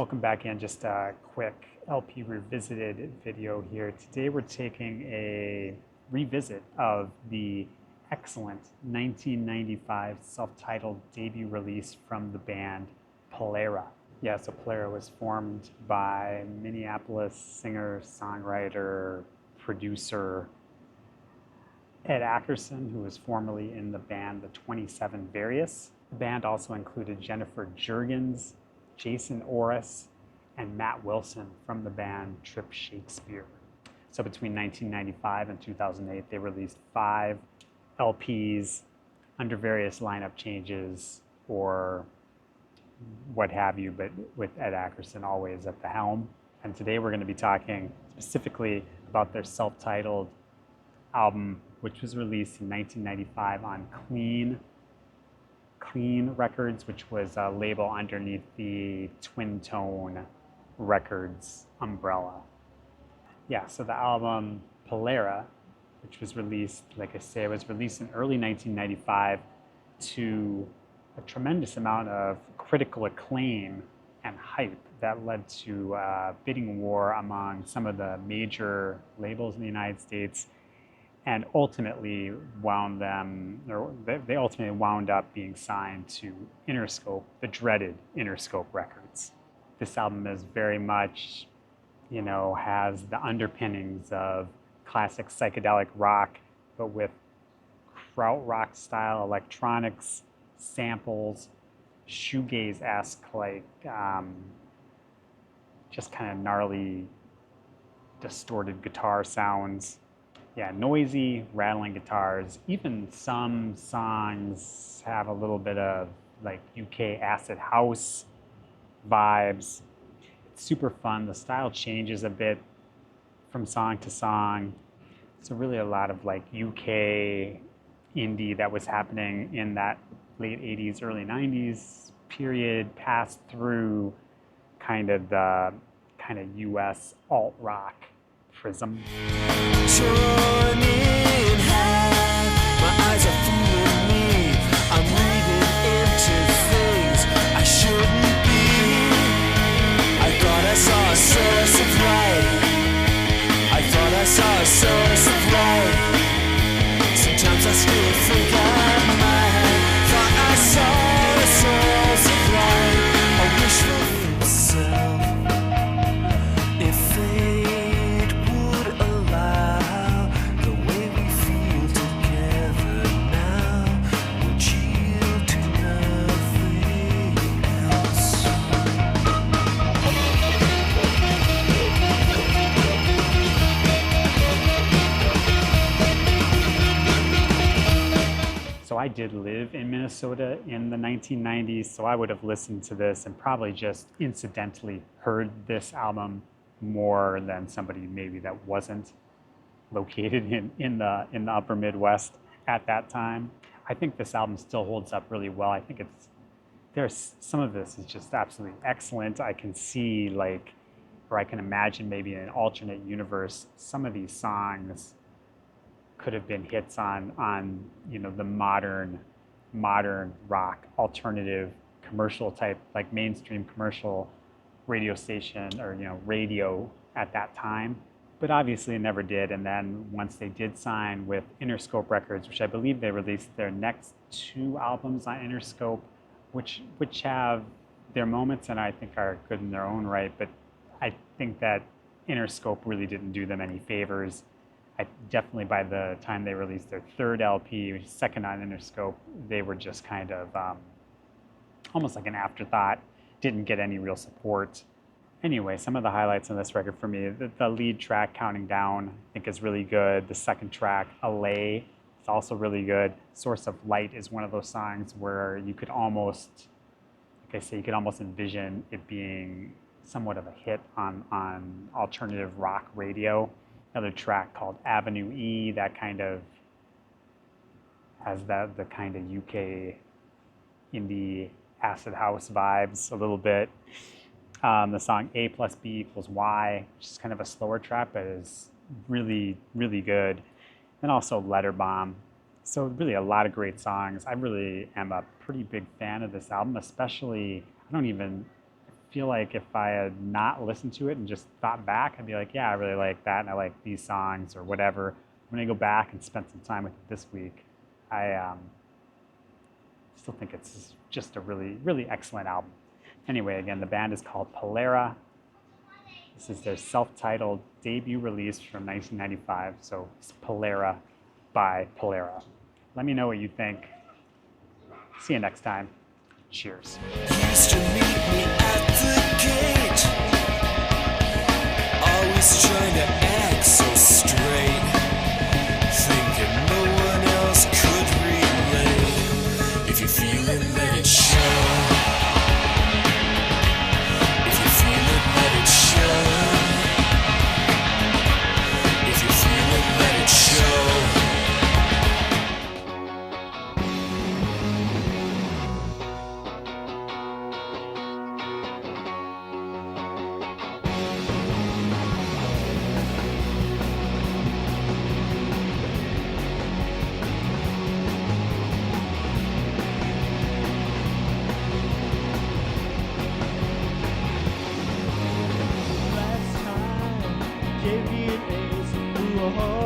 Welcome back in. Just a quick LP Revisited video here. Today we're taking a revisit of the excellent 1995 self-titled debut release from the band Polara. Yeah, so Polara was formed by Minneapolis singer, songwriter, producer Ed Ackerson, who was formerly in the band The 27 Various. The band also included Jennifer Juergens, Jason Orris, and Matt Wilson from the band Trip Shakespeare. So between 1995 and 2008, they released 5 LPs under various lineup changes or what have you, but with Ed Ackerson always at the helm. And today we're going to be talking specifically about their self-titled album, which was released in 1995 on Clean Records, which was a label underneath the Twin Tone Records umbrella. Yeah, so the album Polara, which was released, like I say, it was released in early 1995 to a tremendous amount of critical acclaim and hype that led to a bidding war among some of the major labels in the United States, and ultimately they ultimately wound up being signed to Interscope, the dreaded Interscope Records. This album is very much, has the underpinnings of classic psychedelic rock, but with krautrock style electronics, samples, shoegaze-esque, just kind of gnarly, distorted guitar sounds. Yeah, noisy, rattling guitars. Even some songs have a little bit of UK acid house vibes. It's super fun. The style changes a bit from song to song. So really a lot of UK indie that was happening in that late 80s, early 90s period passed through kind of the US alt rock prism. Torn in half, my eyes are fooling me. I'm reading into things I shouldn't be. I thought I saw a source of light. I thought I saw a source of light. Sometimes I still think I might. Thought I saw a source of light. A wishful self. If fate would allow the way we feel together now, would yield to nothing else. So I did live in Minnesota in the 1990s, so I would have listened to this and probably just incidentally heard this album more than somebody maybe that wasn't located in the upper Midwest at that time. I think this album still holds up really well. I think there's some of this is just absolutely excellent. I can see or I can imagine maybe in an alternate universe, some of these songs could have been hits on the modern rock, alternative, commercial type, mainstream commercial radio station or radio at that time, but obviously it never did. And then once they did sign with Interscope Records, which I believe they released their next 2 albums on Interscope, which have their moments and I think are good in their own right, but I think that Interscope really didn't do them any favors. Definitely by the time they released their 3rd LP, which is second on Interscope, they were just kind of almost like an afterthought. Didn't get any real support. Anyway, some of the highlights on this record for me, the lead track, Counting Down, I think is really good. The second track, Allay, is also really good. Source of Light is one of those songs where you could almost, you could almost envision it being somewhat of a hit on alternative rock radio. Another track called Avenue E, that kind of has the kind of UK indie acid house vibes a little bit. The song A plus B equals Y, which is kind of a slower track, but is really, really good. And also Letter Bomb. So really a lot of great songs. I really am a pretty big fan of this album, especially, I feel like if I had not listened to it and just thought back, I'd be like, yeah, I really like that, and I like these songs or whatever. When I go back and spend some time with it this week, I still think it's just a really, really excellent album. Anyway, again, the band is called Polara. This is their self-titled debut release from 1995, so it's Polara by Polara. Let me know what you think. See you next time. Cheers. Used to meet me at the gate, always trying to act so straight, thinking no one else could relate. If you feel it, let it show. If you feel it, let it show. If you feel it, let it show. Last time gave me an ace.